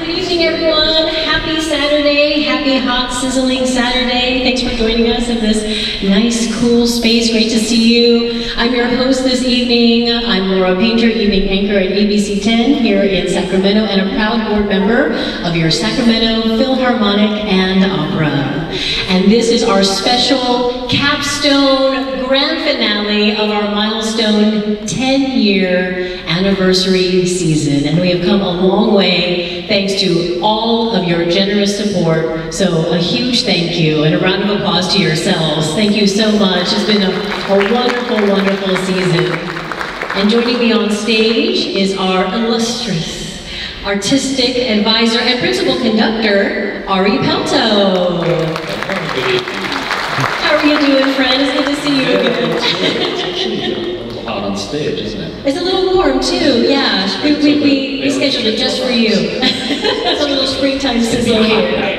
Good evening, everyone. Happy Saturday. Happy hot, sizzling Saturday. Thanks for joining us in this nice, cool space. Great to see you. I'm your host this evening. I'm Lora Painter, evening anchor at ABC 10 here in Sacramento, and a proud board member of your Sacramento Philharmonic and Opera. And this is our special capstone grand finale of our milestone 10-year anniversary season. And we have come a long way thanks to all of your generous support. So a huge thank you and a round of applause to yourselves. Thank you so much. It's been a wonderful, wonderful season. And joining me on stage is our illustrious artistic advisor and principal conductor, Ari Pelto. How are you doing, friend? It's good to see you again. It's actually a little hot on stage, isn't it? It's a little warm too, yeah. We scheduled it just for you. It's a little springtime sizzle here.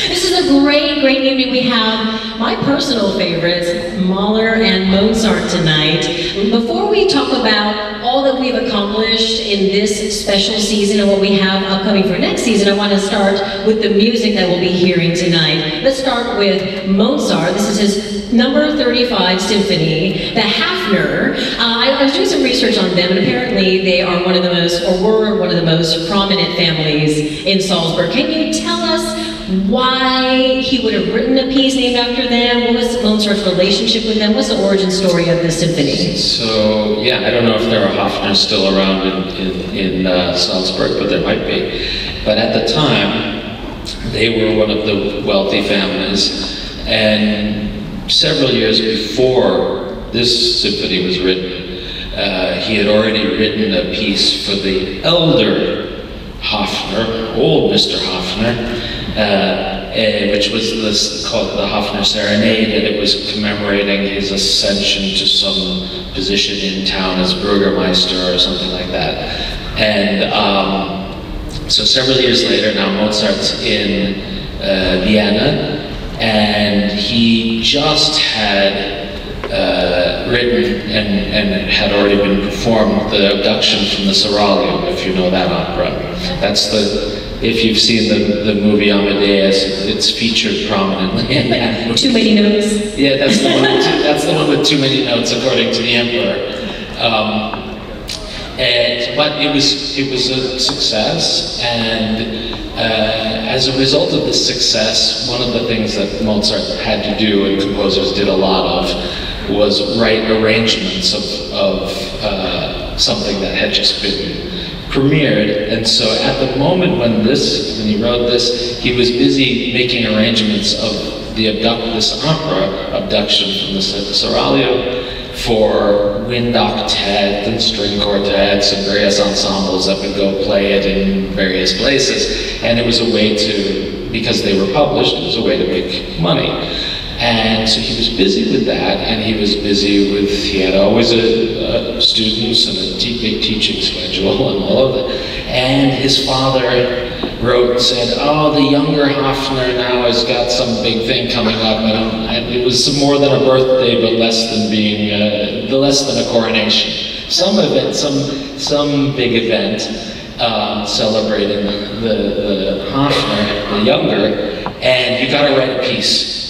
This is a great, great evening. We have my personal favorites, Mahler and Mozart tonight. Before we talk about all that we've accomplished in this special season and what we have upcoming for next season, I want to start with the music that we'll be hearing tonight. Let's start with Mozart. This is his number 35 symphony, the Haffner. I was doing some research on them, and apparently they are one of the most, or were one of the most prominent families in Salzburg. Can you tell us why he would have written a piece named after them? What was Mozart's relationship with them? What's the origin story of this symphony? So, yeah, I don't know if there are Haffners still around in Salzburg, but there might be. But at the time, they were one of the wealthy families, and several years before this symphony was written, he had already written a piece for the elder Haffner, old Mr. Haffner, which was called the Haffner Serenade, and it was commemorating his ascension to some position in town as Bürgermeister or something like that. And so several years later, now Mozart's in Vienna, and he just had written and had already been performed the Abduction from the Seraglio, if you know that opera. That's if you've seen the movie Amadeus, it's featured prominently in that. Too many notes. Yeah, that's the one with too many notes, according to the emperor. But it was a success, and as a result of this success, one of the things that Mozart had to do, and composers did a lot of, was write arrangements of something that had just been premiered. And so at the moment when he wrote this, he was busy making arrangements of this opera, Abduction from the Seraglio, for wind octet and string quartets and various ensembles that would go play it in various places. And it was a way to, because they were published, it was a way to make money. And so he was busy with that, and he was busy with, he had always students and a big teaching schedule and all of that. And his father wrote and said, oh, the younger Haffner now has got some big thing coming up. It was more than a birthday, but less than a coronation. Some event, some big event celebrating the Haffner, the younger, and you got to write a piece.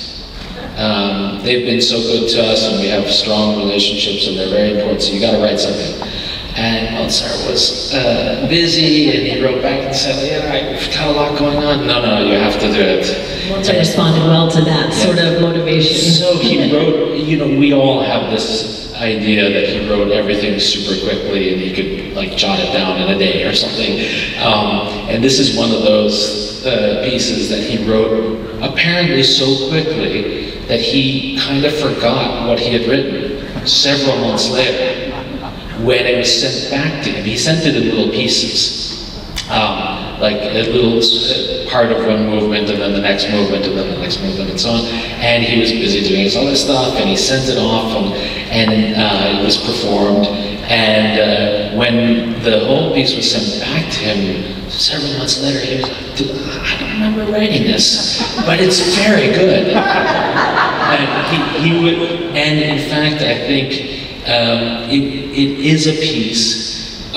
They've been so good to us, and we have strong relationships, and they're very important, so you got to write something. And Mozart was busy, and he wrote back and said, yeah, I've got a lot going on. No, you have to do it. Mozart responded well to that sort of motivation. So he wrote, we all have this idea that he wrote everything super quickly, and he could like jot it down in a day or something. And this is one of those pieces that he wrote apparently so quickly that he kind of forgot what he had written several months later. When it was sent back to him, he sent it in little pieces, like a little part of one movement, and then the next movement, and then the next movement, and so on. And he was busy doing his other stuff, and he sent it off, and it was performed. And when the whole piece was sent back to him, several months later, he was like, I don't remember writing this, but it's very good. And in fact, I think it is a piece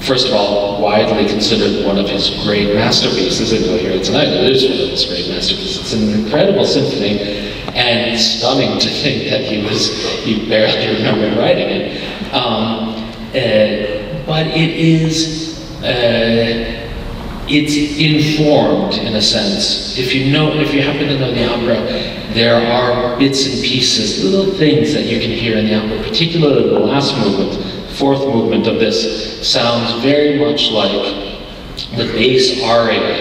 first of all, widely considered one of his great masterpieces, and you'll hear it tonight. It is one of his great masterpieces. It's an incredible symphony, and stunning to think that he barely remembered writing it. But it is, it's informed in a sense. If you happen to know the opera, there are bits and pieces, little things that you can hear in the opera, particularly the last movement, fourth movement of this, sounds very much like the bass aria,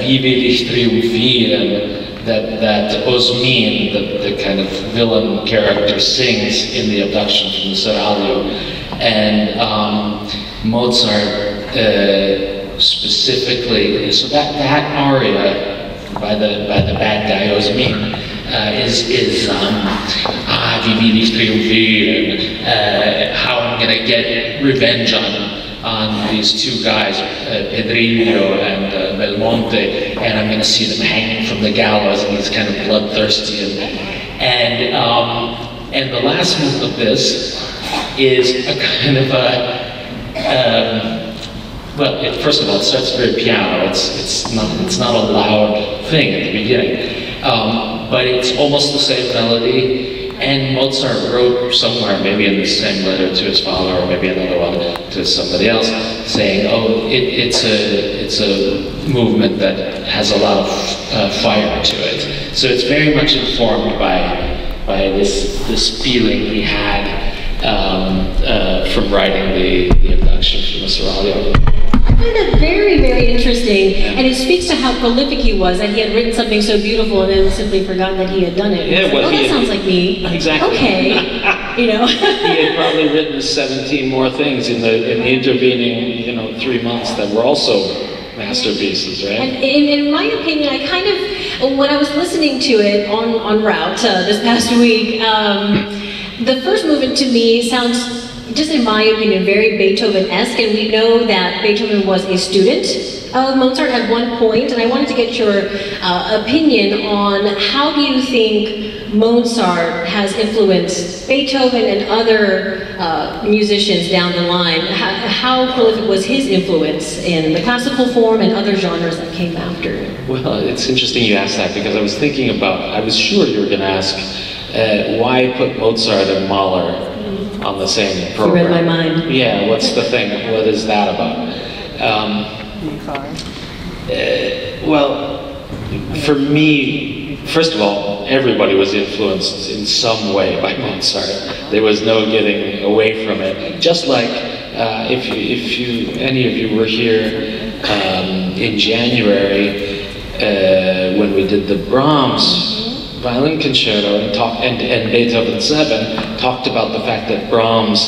Wie will ich triumphieren, that Osmin, the kind of villain character, sings in the abduction from the Seraglio. And Mozart specifically, so that aria by the bad guy Osmin is Wie will ich triumphieren, how I'm gonna get revenge on these two guys, Pedrillo and Belmonte, and I'm going to see them hanging from the gallows, and he's kind of bloodthirsty. And the last move of this is a kind of well, first of all, it starts very piano. It's not a loud thing at the beginning, but it's almost the same melody. And Mozart wrote somewhere, maybe in the same letter to his father, or maybe another one to somebody else, saying, "Oh, it's a movement that has a lot of fire to it." So it's very much informed by this feeling he had from writing the abduction from the Seraglio. I find that very, very interesting, and it speaks to how prolific he was, that he had written something so beautiful and then simply forgotten that he had done it. Yeah, well, that sounds like me. Exactly. Okay, you know. He had probably written 17 more things in the intervening, 3 months that were also masterpieces, right? And in my opinion, I kind of, when I was listening to it on route this past week, the first movement to me sounds, just in my opinion, very Beethoven-esque, and we know that Beethoven was a student of Mozart at one point, and I wanted to get your opinion on how do you think Mozart has influenced Beethoven and other musicians down the line? How prolific was his influence in the classical form and other genres that came after? Well, it's interesting you asked that, because I was thinking about, I was sure you were going to ask, why put Mozart and Mahler on the same program? You read my mind. Yeah, what's the thing? What is that about? Well, for me, first of all, everybody was influenced in some way by Mozart. There was no getting away from it. Just like if any of you were here in January when we did the Brahms violin concerto and Beethoven 7, talked about the fact that Brahms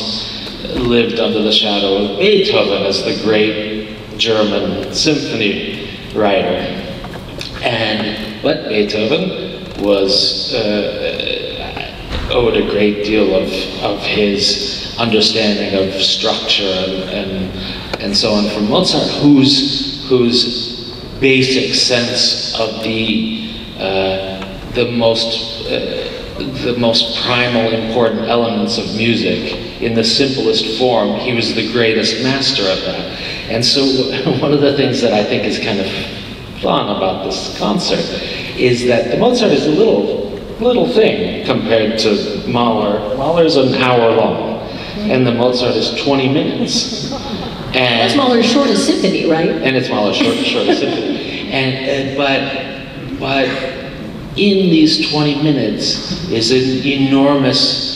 lived under the shadow of Beethoven as the great German symphony writer. But Beethoven was owed a great deal of his understanding of structure and so on from Mozart, whose basic sense of the most primal, important elements of music in the simplest form, he was the greatest master of that. And so one of the things that I think is kind of fun about this concert is that the Mozart is a little thing compared to Mahler. Mahler's an hour long, and the Mozart is 20 minutes. And that's Mahler's shortest symphony, right? And it's Mahler's shortest symphony. But in these 20 minutes is an enormous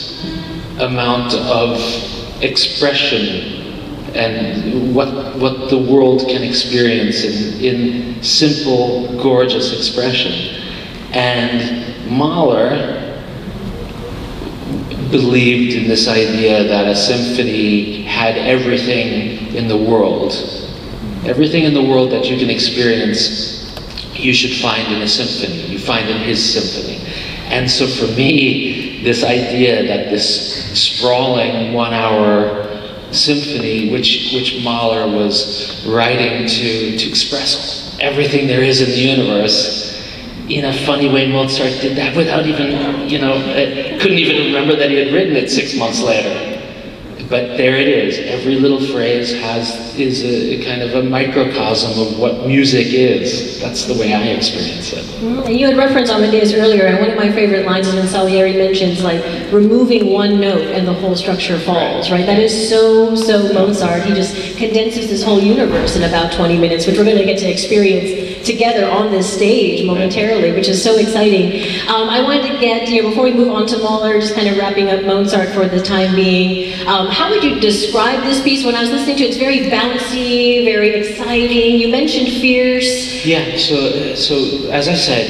amount of expression and what the world can experience in simple, gorgeous expression. And Mahler believed in this idea that a symphony had everything in the world. Everything in the world that you can experience, you should find in a symphony. You find in his symphony. And so for me, this idea that this sprawling 1 hour symphony, which Mahler was writing to express everything there is in the universe, in a funny way Mozart did that without even, couldn't even remember that he had written it 6 months later. but there it is. Every little phrase is a kind of a microcosm of what music is. That's the way I experience it. And you had referenced Amadeus earlier, and one of my favorite lines is when Salieri mentions like removing one note and the whole structure falls, right? That is so Mozart. He just condenses this whole universe in about 20 minutes, which we're going to get to experience together on this stage momentarily, which is so exciting. I wanted to get, before we move on to Mahler, just kind of wrapping up Mozart for the time being, how would you describe this piece? When I was listening to it, it's very bouncy, very exciting. You mentioned fierce. Yeah, so as I said,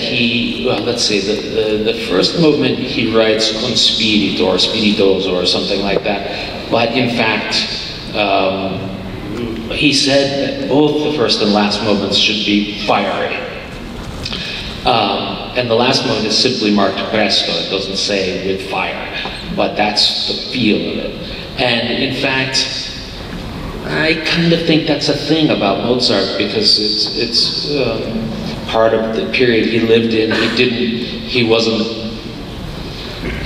let's see, the first movement he writes con spirito or spiritoso or something like that, but in fact, he said that both the first and last movements should be fiery. And the last movement is simply marked presto, it doesn't say with fire, but that's the feel of it. And in fact, I kind of think that's a thing about Mozart, because it's part of the period he lived in.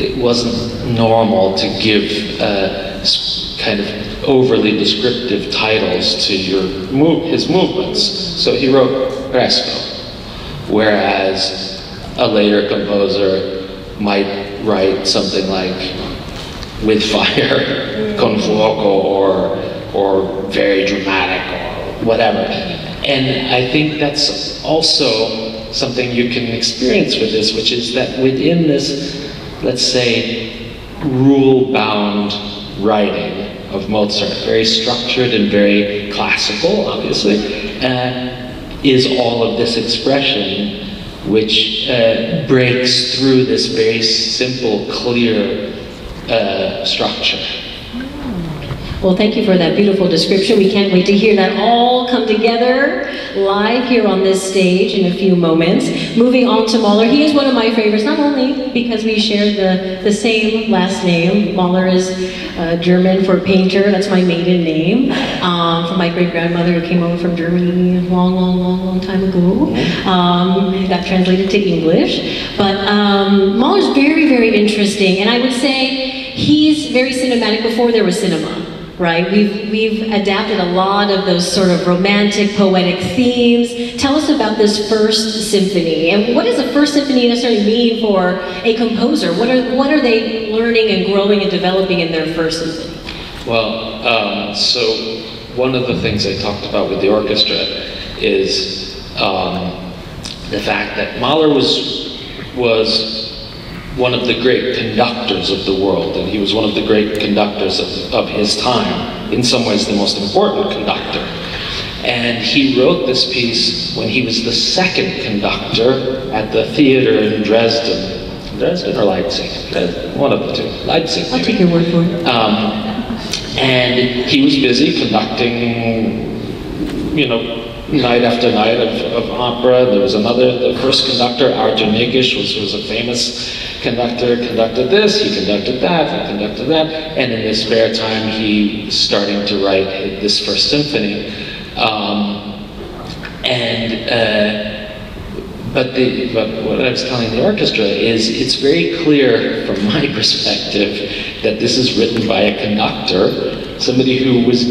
It wasn't normal to give kind of overly descriptive titles to his movements. So he wrote presto, whereas a later composer might write something like with fire, con fuoco, or very dramatic, or whatever. And I think that's also something you can experience with this, which is that within this, let's say, rule-bound writing of Mozart, very structured and very classical, obviously, is all of this expression which breaks through this very simple, clear structure. Well, thank you for that beautiful description. We can't wait to hear that all come together live here on this stage in a few moments. Moving on to Mahler, he is one of my favorites, not only because we share the same last name. Mahler is German for painter. That's my maiden name, from my great-grandmother who came over from Germany a long time ago. It got translated to English. But Mahler's very interesting, and I would say he's very cinematic before there was cinema. Right? We've adapted a lot of those sort of romantic, poetic themes. Tell us about this first symphony, and what does a first symphony necessarily mean for a composer? What are they learning and growing and developing in their first symphony? Well, so one of the things I talked about with the orchestra is the fact that Mahler was one of the great conductors of the world, and he was one of the great conductors of his time, in some ways the most important conductor. And he wrote this piece when he was the second conductor at the theater in Dresden. Dresden or Leipzig? One of the two. Leipzig, maybe. I'll take your word for it. And he was busy conducting, night after night of opera. There was the first conductor, Arthur Nikisch, was a famous conductor, conducted this, he conducted that, and in his spare time he's starting to write this first symphony. But what I was telling the orchestra is it's very clear from my perspective that this is written by a conductor, somebody who was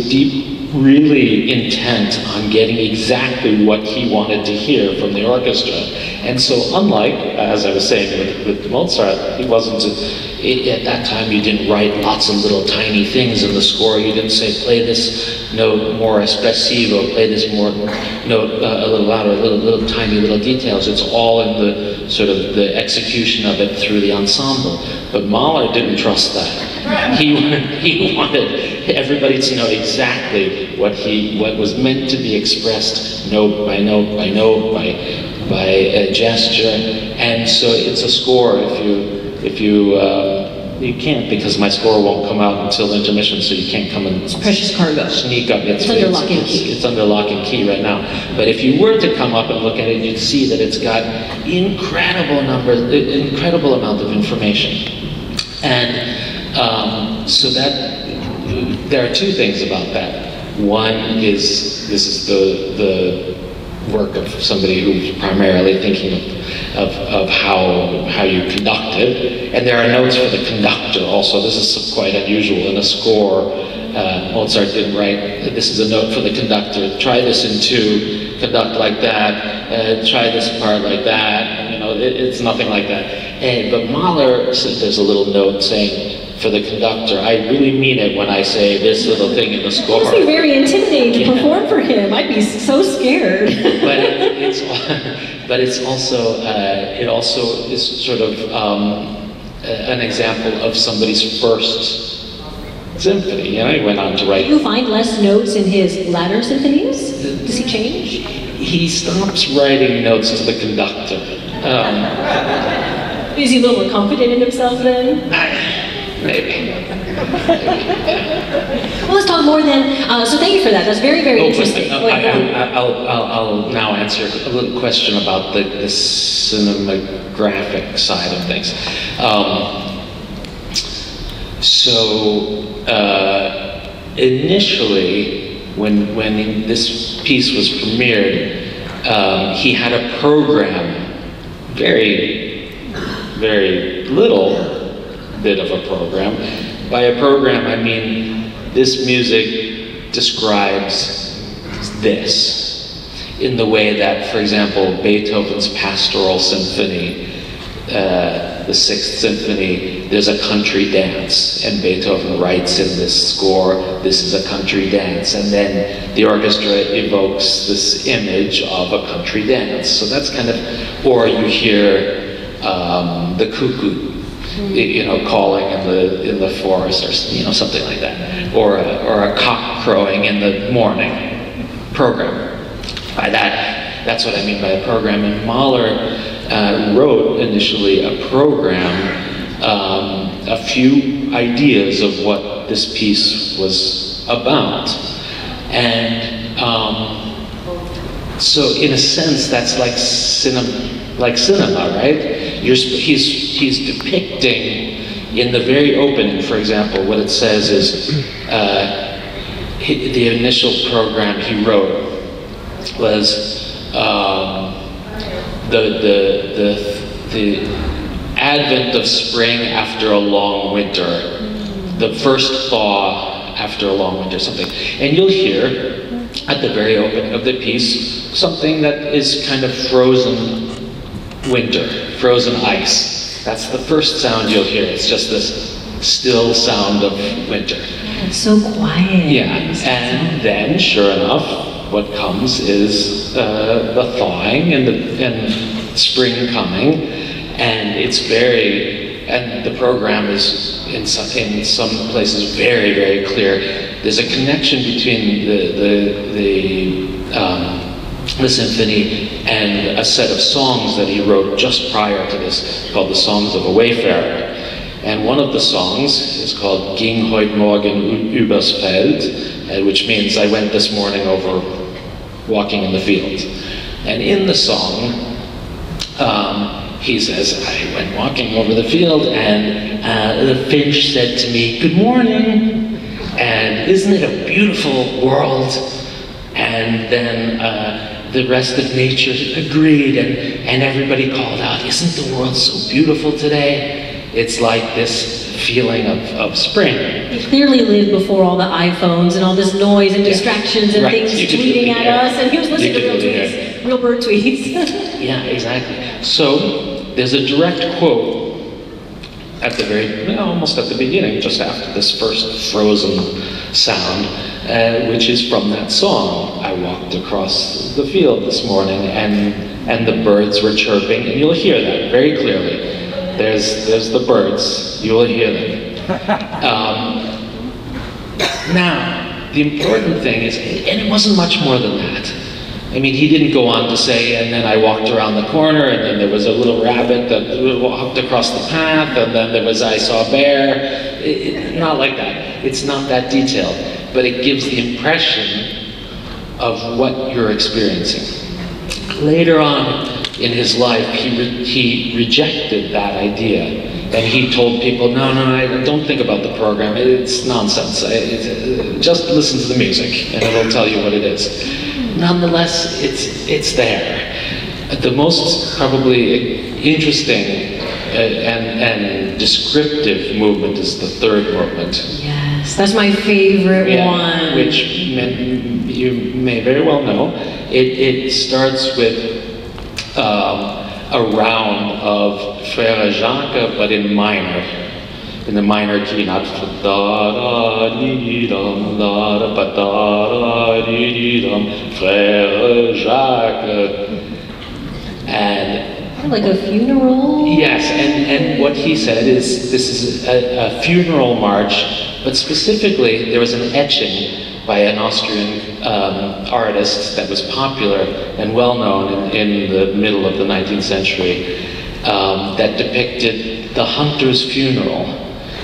really intent on getting exactly what he wanted to hear from the orchestra. And so unlike, as I was saying with Mozart, he wasn't, at that time you didn't write lots of little tiny things in the score. You didn't say, play this note more espressivo, play this more note a little louder, little tiny little details. It's all in the sort of the execution of it through the ensemble. But Mahler didn't trust that. He wanted everybody to know exactly what was meant to be expressed note by note by note by a gesture, and so it's a score. If you can't, because my score won't come out until intermission, so you can't come and precious cargo. Sneak up. It's under lock and key. It's under lock and key right now. But if you were to come up and look at it, you'd see that it's got incredible amount of information. And so that there are two things about that. One is this is the work of somebody who's primarily thinking of how you conduct it, and there are notes for the conductor also. This is quite unusual in a score. Mozart didn't write, this is a note for the conductor, try this in 2, conduct like that, try this part like that, you know, it's nothing like that. But Mahler, there's a little note saying, for the conductor, I really mean it when I say this little thing in the score. It must be very intimidating to perform for him. I'd be so scared. But it's also, it also is sort of an example of somebody's first symphony. You know, he went on to write. Do you find less notes in his latter symphonies? Does he change? He stops writing notes to the conductor. Is he a little more confident in himself then? Maybe. Well, let's talk more then. So thank you for that. That's very, very interesting. I'll now answer a little question about the cinematographic side of things. Initially, when this piece was premiered, he had a program, very little bit of a program. By a program, I mean this music describes this in the way that, for example, Beethoven's Pastoral Symphony, the 6th Symphony, there's a country dance, and Beethoven writes in this score, this is a country dance, and then the orchestra evokes this image of a country dance. So that's kind of, or you hear the cuckoo, you know, calling in the forest, or you know, something like that, or a cock crowing in the morning. Program. By that, that's what I mean by a program. And Mahler wrote initially a program, a few ideas of what this piece was about, and so in a sense, that's like cinema, right? He's depicting in the very opening, for example, what it says is the initial program he wrote was the advent of spring after a long winter, the first thaw after a long winter, something. And you'll hear at the very opening of the piece something that is kind of frozen winter, frozen ice. That's the first sound you'll hear. It's just this still sound of winter. It's so quiet. Yeah, and then, sure enough, what comes is the thawing and spring coming, and it's and the program is in some places very, very clear. There's a connection between the symphony and a set of songs that he wrote just prior to this, called the Songs of a Wayfarer. And one of the songs is called Ging heut Morgen übers Feld, which means I went this morning over walking in the field. And in the song, he says, I went walking over the field and the finch said to me, good morning, and isn't it a beautiful world? And then the rest of nature agreed, and everybody called out, isn't the world so beautiful today? It's like this feeling of spring. He clearly lived before all the iPhones and all this noise and distractions and things tweeting at us, and he was listening to real tweets, real bird tweets. Yeah, exactly. So there's a direct quote at the very, almost at the beginning, just after this first frozen sound, which is from that song. I walked across the field this morning, and the birds were chirping, and you'll hear that very clearly. There's the birds, you will hear them. Now, the important thing is, and it wasn't much more than that. I mean, he didn't go on to say, and then I walked around the corner, and then there was a little rabbit that walked across the path, and then I saw a bear. Not like that. It's not that detailed, but it gives the impression of what you're experiencing. Later on in his life, he rejected that idea, and he told people, no, I don't think about the program. It's nonsense. Just listen to the music, and it'll tell you what it is. Nonetheless, it's there. The most probably interesting and descriptive movement is the third movement. Yes, That's my favorite one. Which you may very well know. It starts with a round of Frère Jacques, but in minor. In the minor key, not da da dee dum da da ba da dee dum, Frère Jacques, and like a funeral. Yes, and what he said is this is a funeral march, but specifically there was an etching by an Austrian artist that was popular and well known in the middle of the 19th century that depicted the hunter's funeral.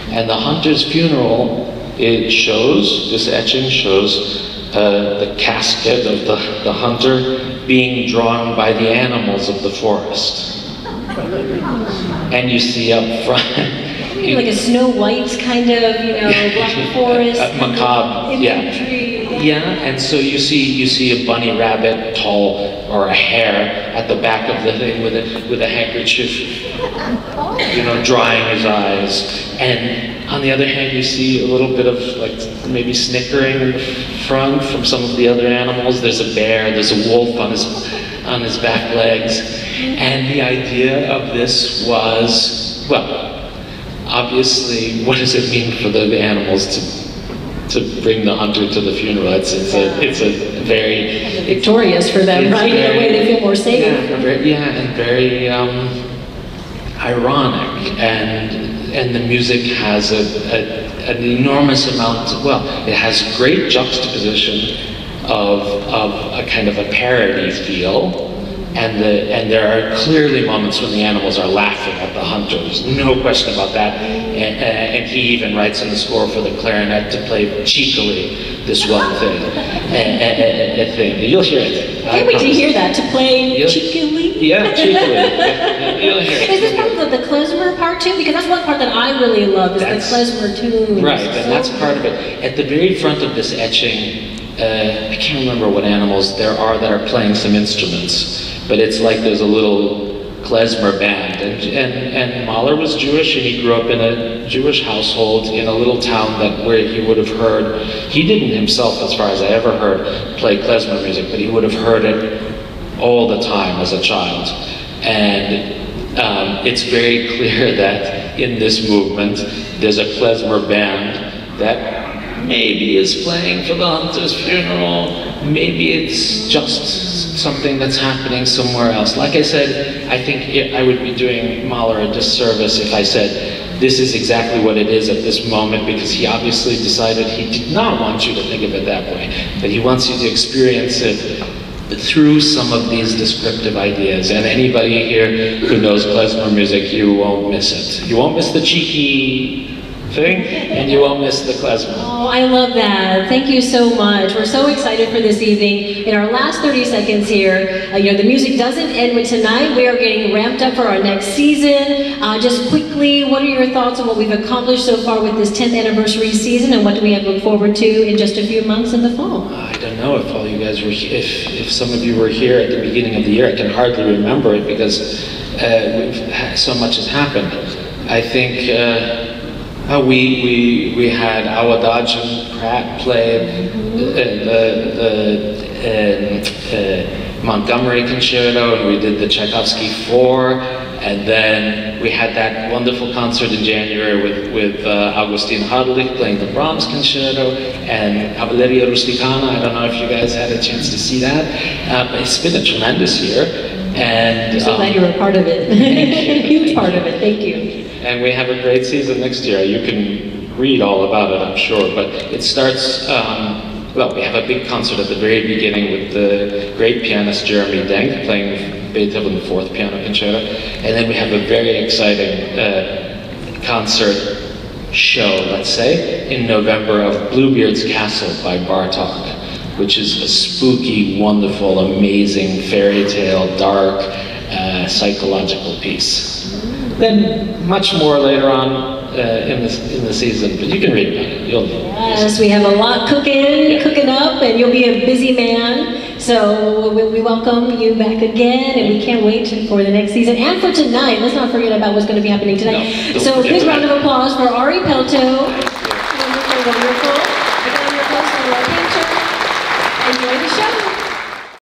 And the hunter's funeral, this etching shows the casket of the hunter being drawn by the animals of the forest. And you see up front... like a Snow White kind of, Black Forest. Macabre, imagery. Yeah, and so you see a bunny rabbit, tall, or a hare at the back of the thing with a handkerchief, drying his eyes. And on the other hand, you see a little bit of maybe snickering in the front from some of the other animals. There's a bear, there's a wolf on his back legs. And the idea of this was, well, obviously, what does it mean for the animals to bring the hunter to the funeral? It's a very victorious for them, right? In a way they feel more safe. And very ironic, and the music has an enormous amount. It has great juxtaposition of a kind of a parody feel. And there are clearly moments when the animals are laughing at the hunter. There's no question about that. And he even writes in the score for the clarinet to play cheekily this one thing. You'll hear it. Can't wait to hear that, to play cheekily? Yeah, cheekily. You'll hear it. Is this part of the klezmer part too? Because that's one part that I really love, is the klezmer tune. Right, and that's part of it. At the very front of this etching, I can't remember what animals there are that are playing some instruments. But it's like there's a little klezmer band, and Mahler was Jewish, and he grew up in a Jewish household in a little town where he would have heard. He didn't himself, as far as I ever heard, play klezmer music, but he would have heard it all the time as a child. And it's very clear that in this movement, there's a klezmer band that maybe is playing for the hunter's funeral. Maybe it's just something that's happening somewhere else. Like I said, I think I would be doing Mahler a disservice if I said this is exactly what it is at this moment, because he obviously decided he did not want you to think of it that way, but he wants you to experience it through some of these descriptive ideas. And anybody here who knows klezmer music, you won't miss it. You won't miss the cheeky thing, and you won't miss the klezmer. Oh, I love that. Thank you so much. We're so excited for this evening. In our last 30 seconds here, the music doesn't end with tonight. We are getting ramped up for our next season. Just quickly, what are your thoughts on what we've accomplished so far with this 10th anniversary season, and what do we have to look forward to in just a few months in the fall? I don't know if all you guys were, if some of you were here at the beginning of the year. I can hardly remember it because so much has happened. I think we had Awadaj and Pratt played the Montgomery Concerto, and we did the Tchaikovsky 4, and then we had that wonderful concert in January with Augustin Hartlich playing the Brahms Concerto, and Cavalleria Rusticana. I don't know if you guys had a chance to see that. It's been a tremendous year. And I'm so glad you were a part of it. Huge part of it, thank you. And we have a great season next year. You can read all about it, I'm sure, but it starts, we have a big concert at the very beginning with the great pianist Jeremy Denk playing Beethoven's 4th Piano Concerto, and then we have a very exciting concert show, let's say, in November of Bluebeard's Castle by Bartók, which is a spooky, wonderful, amazing fairy tale, dark, psychological piece. Then much more later on in the season, but you can read about it. Yes, we have a lot cooking up, and you'll be a busy man. So we welcome you back again, and we can't wait for the next season and for tonight. Let's not forget about what's going to be happening tonight. No, so a big round of applause for Ari Pelto. wonderful. Again, I'm your host, Lora Painter. Enjoy the show.